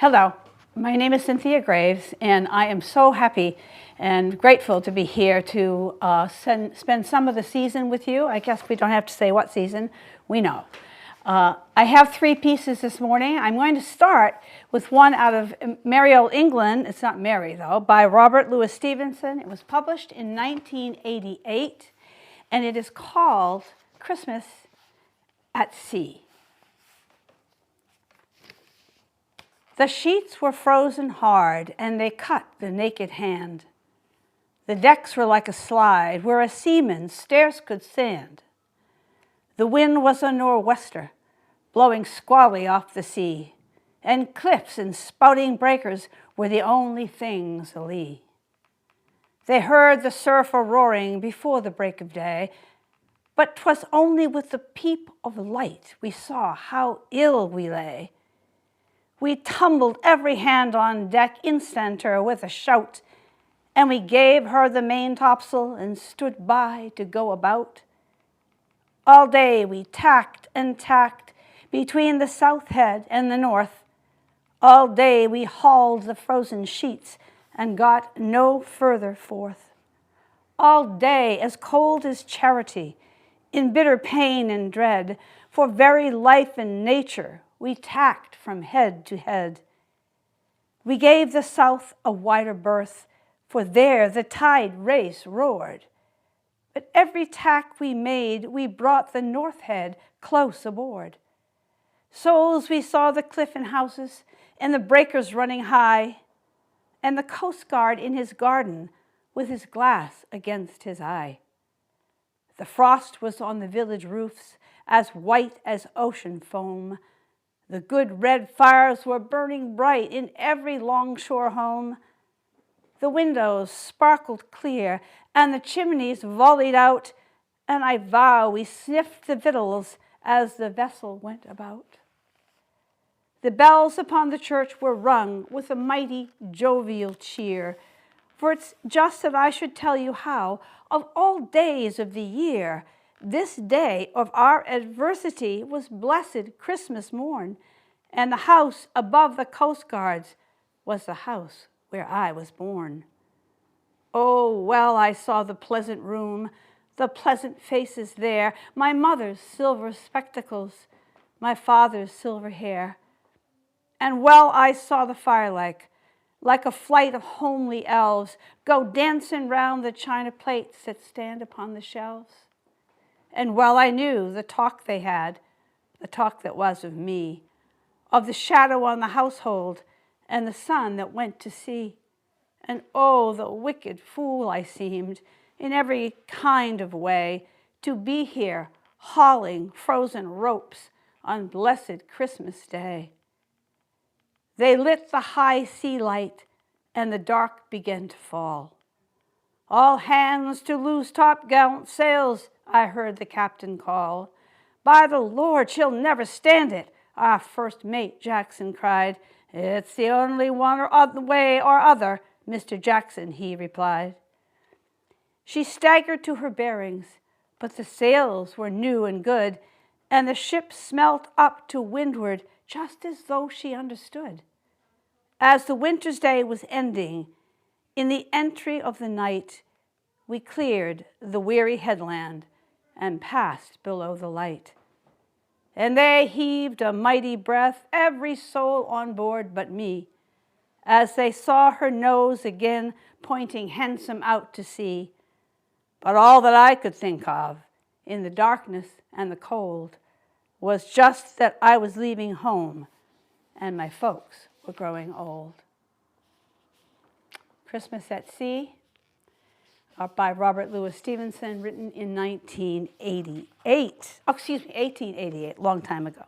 Hello, my name is Cynthia Graves, and I am so happy and grateful to be here to spend some of the season with you. I guess we don't have to say what season, we know. I have three pieces this morning. I'm going to start with one out of Merry Old England. It's not Merry, though, by Robert Louis Stevenson. It was published in 1988, and it is called Christmas at Sea. The sheets were frozen hard, and they cut the naked hand. The decks were like a slide where a seaman scarce could stand. The wind was a nor'wester, blowing squally off the sea, and cliffs and spouting breakers were the only things alee. They heard the surf a-roaring before the break of day, but 'twas only with the peep of light we saw how ill we lay. We tumbled every hand on deck instanter with a shout, and we gave her the main topsail and stood by to go about. All day we tacked and tacked between the south head and the north. All day we hauled the frozen sheets and got no further forth. All day as cold as charity, in bitter pain and dread, for very life and nature we tacked from head to head. We gave the south a wider berth, for there the tide race roared. But every tack we made, we brought the north head close aboard. So as we saw the cliff and houses, and the breakers running high, and the coast guard in his garden, with his glass against his eye. The frost was on the village roofs, as white as ocean foam. The good red fires were burning bright in every longshore home. The windows sparkled clear, and the chimneys volleyed out, and I vow we sniffed the victuals as the vessel went about. The bells upon the church were rung with a mighty jovial cheer, for it's just that I should tell you how, of all days of the year, this day of our adversity was blessed Christmas morn, and the house above the coast guards was the house where I was born. Oh, well I saw the pleasant room, the pleasant faces there, my mother's silver spectacles, my father's silver hair. And well I saw the firelight, like a flight of homely elves, go dancing round the china plates that stand upon the shelves. And well I knew the talk they had, the talk that was of me, of the shadow on the household, and the sun that went to sea. And oh, the wicked fool I seemed, in every kind of way, to be here hauling frozen ropes on blessed Christmas Day. They lit the high sea light, and the dark began to fall. All hands to loose topgallant sails, I heard the captain call. By the Lord, she'll never stand it, our first mate Jackson cried. It's the only one or other way or other, Mr. Jackson, he replied. She staggered to her bearings, but the sails were new and good, and the ship smelt up to windward just as though she understood. As the winter's day was ending, in the entry of the night, we cleared the weary headland and passed below the light. And they heaved a mighty breath, every soul on board but me, as they saw her nose again pointing handsome out to sea. But all that I could think of, in the darkness and the cold, was just that I was leaving home, and my folks were growing old. Christmas at Sea, by Robert Louis Stevenson, written in 1888, long time ago.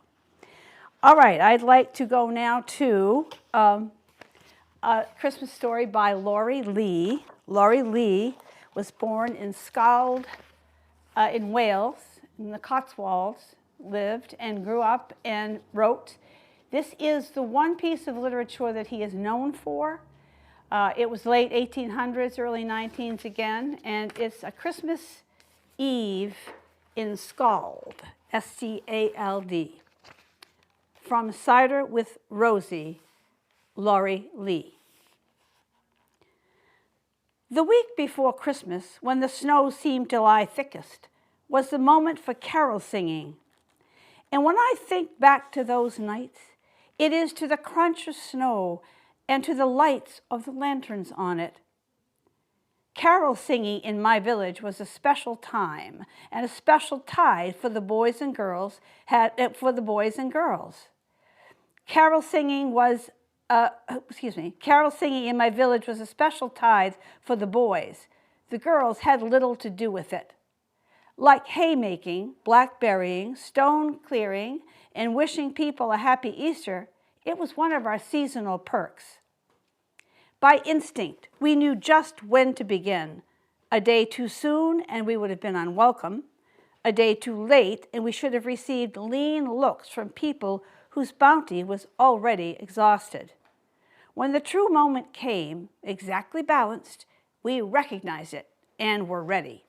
All right, I'd like to go now to a Christmas story by Laurie Lee. Laurie Lee was born in Scald in Wales, in the Cotswolds, lived and grew up and wrote. This is the one piece of literature that he is known for. It was late 1800s, early 19s again, and it's A Christmas Eve in Scald, S-C-A-L-D, from Cider with Rosie, Laurie Lee. The week before Christmas, when the snow seemed to lie thickest, was the moment for carol singing. And when I think back to those nights, it is to the crunch of snow and to the lights of the lanterns on it. Carol singing in my village was a special time and a special tide for the boys and girls. Carol singing in my village was a special tithe for the boys. The girls had little to do with it. Like haymaking, blackberrying, stone clearing, and wishing people a happy Easter, it was one of our seasonal perks. By instinct, we knew just when to begin. A day too soon, and we would have been unwelcome. A day too late, and we should have received lean looks from people whose bounty was already exhausted. When the true moment came, exactly balanced, we recognized it and were ready.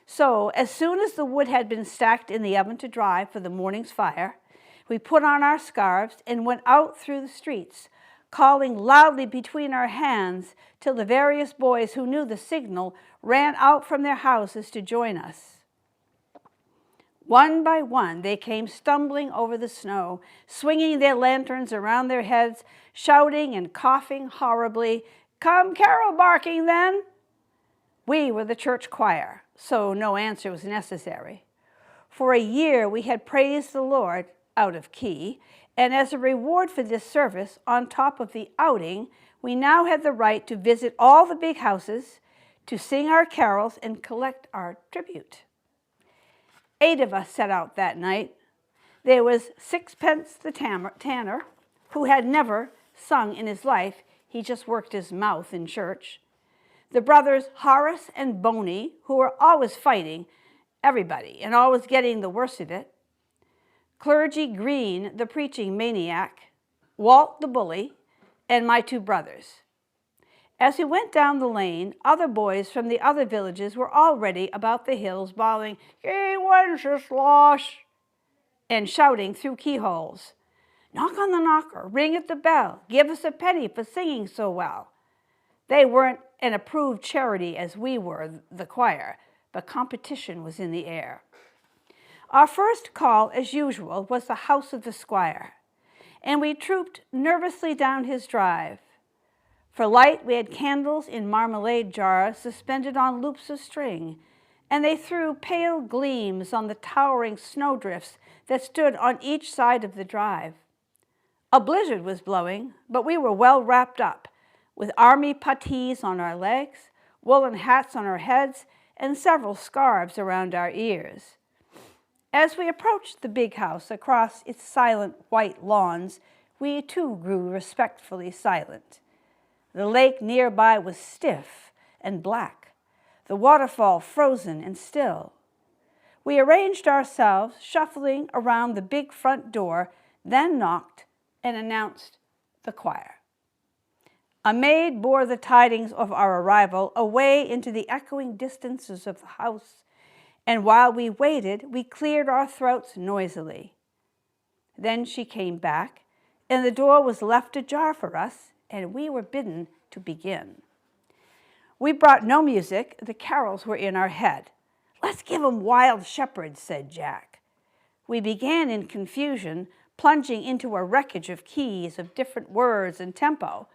So, as soon as the wood had been stacked in the oven to dry for the morning's fire, we put on our scarves and went out through the streets, calling loudly between our hands till the various boys who knew the signal ran out from their houses to join us. One by one, they came stumbling over the snow, swinging their lanterns around their heads, shouting and coughing horribly, "Come carol barking, then!" We were the church choir, so no answer was necessary. For a year we had praised the Lord out of key, and as a reward for this service, on top of the outing, we now had the right to visit all the big houses, to sing our carols and collect our tribute. 8 of us set out that night. There was Sixpence the tanner, who had never sung in his life. He just worked his mouth in church. The brothers Horace and Boney, who were always fighting everybody and always getting the worst of it. Clergy Green, the preaching maniac. Walt the bully, and my 2 brothers. As we went down the lane, other boys from the other villages were already about the hills bawling, "Gay Wenceslas," and shouting through keyholes, "Knock on the knocker, ring at the bell, give us a penny for singing so well." They weren't an approved charity as we were, the choir, but competition was in the air. Our first call, as usual, was the house of the squire, and we trooped nervously down his drive. For light, we had candles in marmalade jars suspended on loops of string, and they threw pale gleams on the towering snowdrifts that stood on each side of the drive. A blizzard was blowing, but we were well wrapped up, with army puttees on our legs, woolen hats on our heads, and several scarves around our ears. As we approached the big house across its silent white lawns, we too grew respectfully silent. The lake nearby was stiff and black, the waterfall frozen and still. We arranged ourselves, shuffling around the big front door, then knocked and announced the choir. A maid bore the tidings of our arrival away into the echoing distances of the house, and while we waited, we cleared our throats noisily. Then she came back, and the door was left ajar for us, and we were bidden to begin. We brought no music. The carols were in our head. "Let's give 'em Wild Shepherds," said Jack. We began in confusion, plunging into a wreckage of keys, of different words and tempo,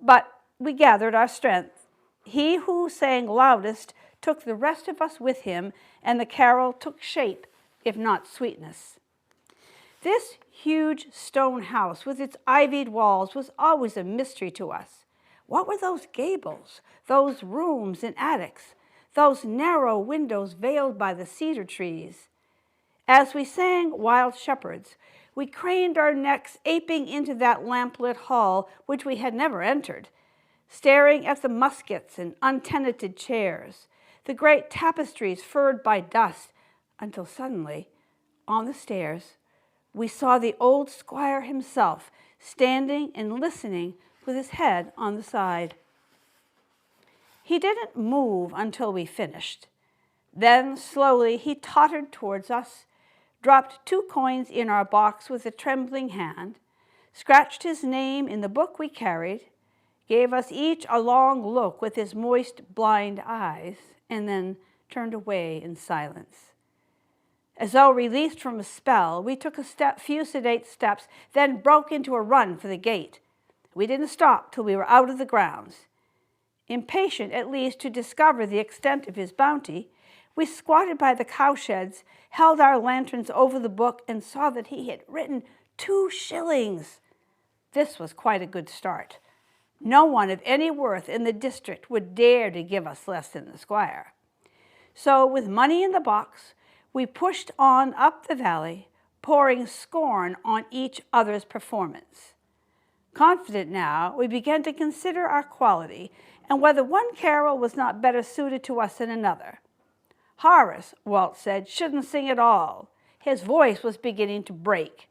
but we gathered our strength. He who sang loudest took the rest of us with him, and the carol took shape, if not sweetness. This huge stone house with its ivied walls was always a mystery to us. What were those gables, those rooms and attics, those narrow windows veiled by the cedar trees? As we sang Wild Shepherds, we craned our necks, aping into that lamplit hall which we had never entered, staring at the muskets and untenanted chairs, the great tapestries furred by dust, until suddenly, on the stairs, we saw the old squire himself standing and listening with his head on the side. He didn't move until we finished. Then slowly he tottered towards us, dropped 2 coins in our box with a trembling hand, scratched his name in the book we carried, gave us each a long look with his moist, blind eyes, and then turned away in silence. As though released from a spell, we took a few sedate steps, then broke into a run for the gate. We didn't stop till we were out of the grounds. Impatient at least to discover the extent of his bounty, we squatted by the cowsheds, held our lanterns over the book, and saw that he had written 2 shillings. This was quite a good start. No one of any worth in the district would dare to give us less than the squire. So, with money in the box, we pushed on up the valley, pouring scorn on each other's performance. Confident now, we began to consider our quality and whether one carol was not better suited to us than another. Horace, Walt said, shouldn't sing at all. His voice was beginning to break.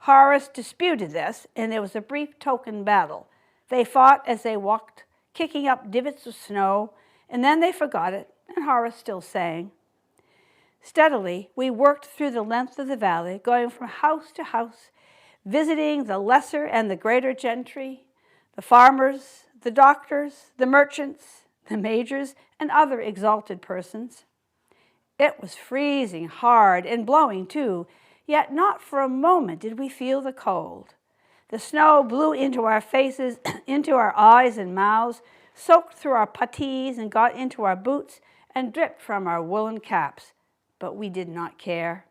Horace disputed this, and there was a brief token battle. They fought as they walked, kicking up divots of snow, and then they forgot it, and Horace still sang. Steadily, we worked through the length of the valley, going from house to house, visiting the lesser and the greater gentry, the farmers, the doctors, the merchants, the majors, and other exalted persons. It was freezing hard and blowing too, yet not for a moment did we feel the cold. The snow blew into our faces, into our eyes and mouths, soaked through our puttees and got into our boots and dripped from our woolen caps. But we did not care.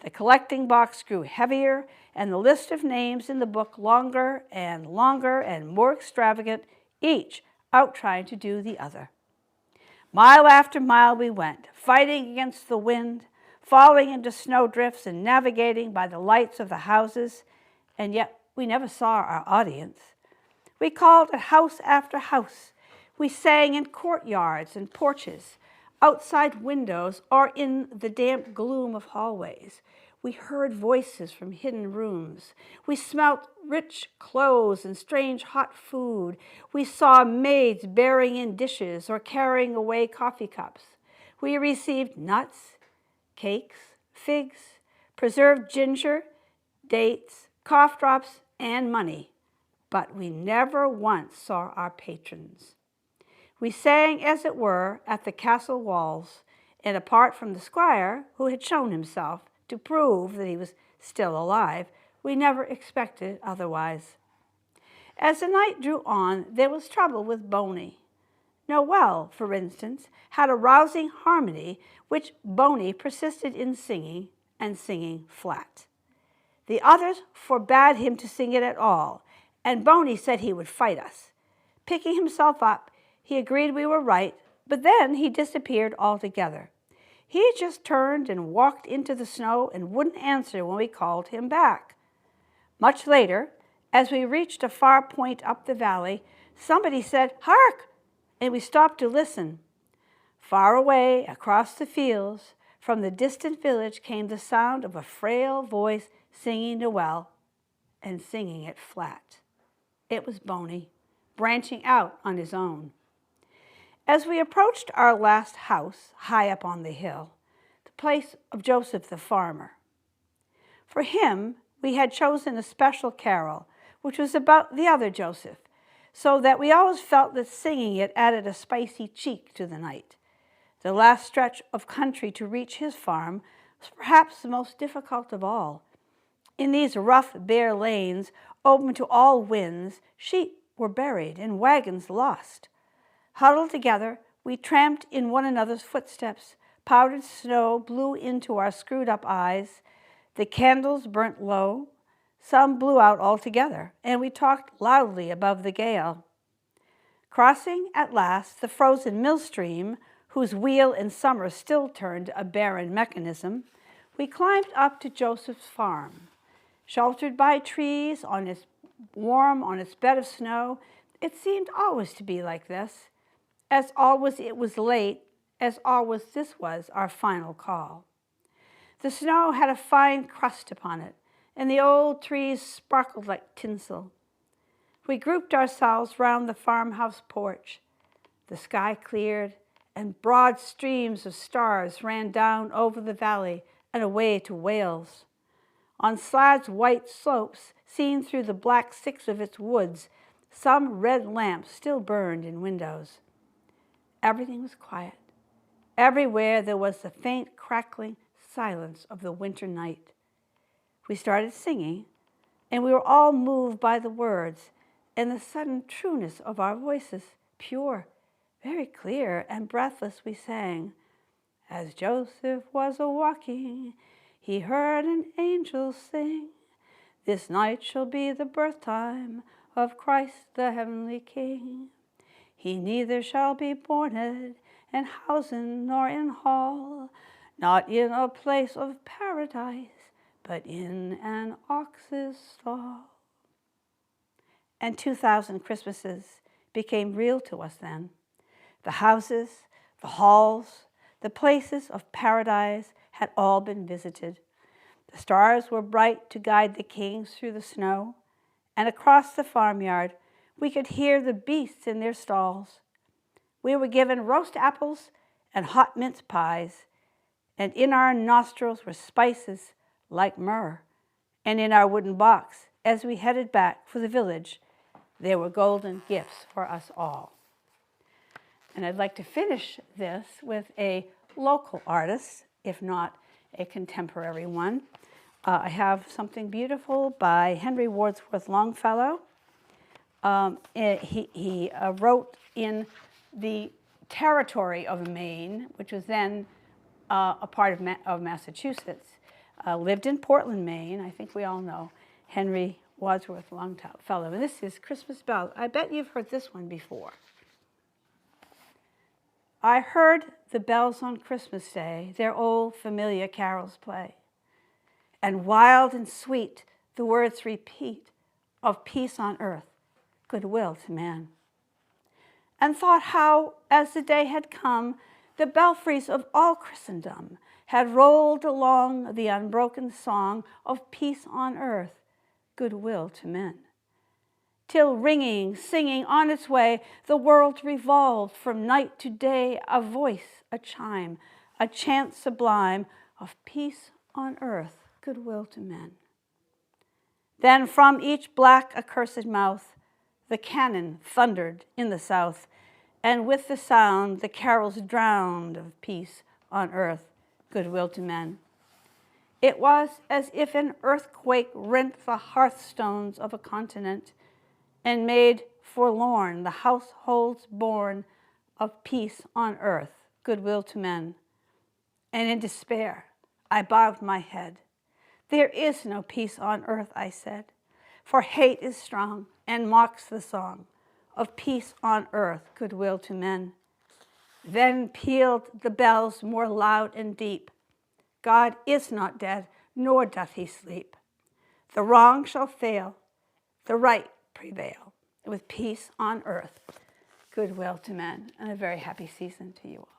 The collecting box grew heavier, and the list of names in the book longer and more extravagant, each out trying to do the other. Mile after mile we went, fighting against the wind, falling into snowdrifts and navigating by the lights of the houses, and yet we never saw our audience. We called at house after house. We sang in courtyards and porches, outside windows, or in the damp gloom of hallways. We heard voices from hidden rooms. We smelt rich clothes and strange hot food. We saw maids bearing in dishes or carrying away coffee cups. We received nuts, cakes, figs, preserved ginger, dates, cough drops, and money. But we never once saw our patrons. We sang, as it were, at the castle walls, and apart from the squire, who had shown himself to prove that he was still alive, we never expected otherwise. As the night drew on, there was trouble with Boney. Noel, for instance, had a rousing harmony which Boney persisted in singing, and singing flat. The others forbade him to sing it at all, and Boney said he would fight us. Picking himself up, he agreed we were right, but then he disappeared altogether. He just turned and walked into the snow and wouldn't answer when we called him back. Much later, as we reached a far point up the valley, somebody said, "Hark!" and we stopped to listen. Far away, across the fields, from the distant village came the sound of a frail voice singing Noel, and singing it flat. It was Boney, branching out on his own. As we approached our last house, high up on the hill, the place of Joseph the farmer, for him we had chosen a special carol, which was about the other Joseph, so that we always felt that singing it added a spicy cheek to the night. The last stretch of country to reach his farm was perhaps the most difficult of all. In these rough, bare lanes, open to all winds, sheep were buried and wagons lost. Huddled together, we tramped in one another's footsteps. Powdered snow blew into our screwed-up eyes. The candles burnt low. Some blew out altogether, and we talked loudly above the gale. Crossing, at last, the frozen mill stream, whose wheel in summer still turned a barren mechanism, we climbed up to Joseph's farm. Sheltered by trees, warm on its bed of snow, it seemed always to be like this. As always it was late, as always this was our final call. The snow had a fine crust upon it, and the old trees sparkled like tinsel. We grouped ourselves round the farmhouse porch. The sky cleared, and broad streams of stars ran down over the valley and away to Wales. On Slad's white slopes, seen through the black six of its woods. Some red lamps still burned in windows. Everything was quiet. Everywhere there was the faint crackling silence of the winter night. We started singing, and we were all moved by the words and the sudden trueness of our voices. Pure, very clear and breathless we sang. As Joseph was a-walking, he heard an angel sing, this night shall be the birth time of Christ the heavenly King. He neither shall be born in housen nor in hall, not in a place of paradise, but in an ox's stall. And 2,000 Christmases became real to us then. The houses, the halls, the places of paradise had all been visited. The stars were bright to guide the kings through the snow, and across the farmyard we could hear the beasts in their stalls. We were given roast apples and hot mince pies, and in our nostrils were spices like myrrh, and in our wooden box, as we headed back for the village, there were golden gifts for us all. And I'd like to finish this with a local artist, if not a contemporary one. I have something beautiful by Henry Wadsworth Longfellow. He wrote in the territory of Maine, which was then a part of Massachusetts. Lived in Portland, Maine. I think we all know Henry Wadsworth Longfellow. And this is Christmas Bells. I bet you've heard this one before. I heard the bells on Christmas Day, their old familiar carols play, and wild and sweet the words repeat of peace on earth, goodwill to man. And thought how, as the day had come, the belfries of all Christendom had rolled along the unbroken song of peace on earth, goodwill to men. Till ringing, singing on its way, the world revolved from night to day, a voice, a chime, a chant sublime of peace on earth, goodwill to men. Then from each black accursed mouth, the cannon thundered in the south, and with the sound the carols drowned of peace on earth, goodwill to men. It was as if an earthquake rent the hearthstones of a continent and made forlorn the households born of peace on earth, goodwill to men. And in despair, I bowed my head. There is no peace on earth, I said, for hate is strong and mocks the song of peace on earth, goodwill to men. Then pealed the bells more loud and deep. God is not dead, nor doth he sleep. The wrong shall fail, the right prevail, with peace on earth, goodwill to men. And a very happy season to you all.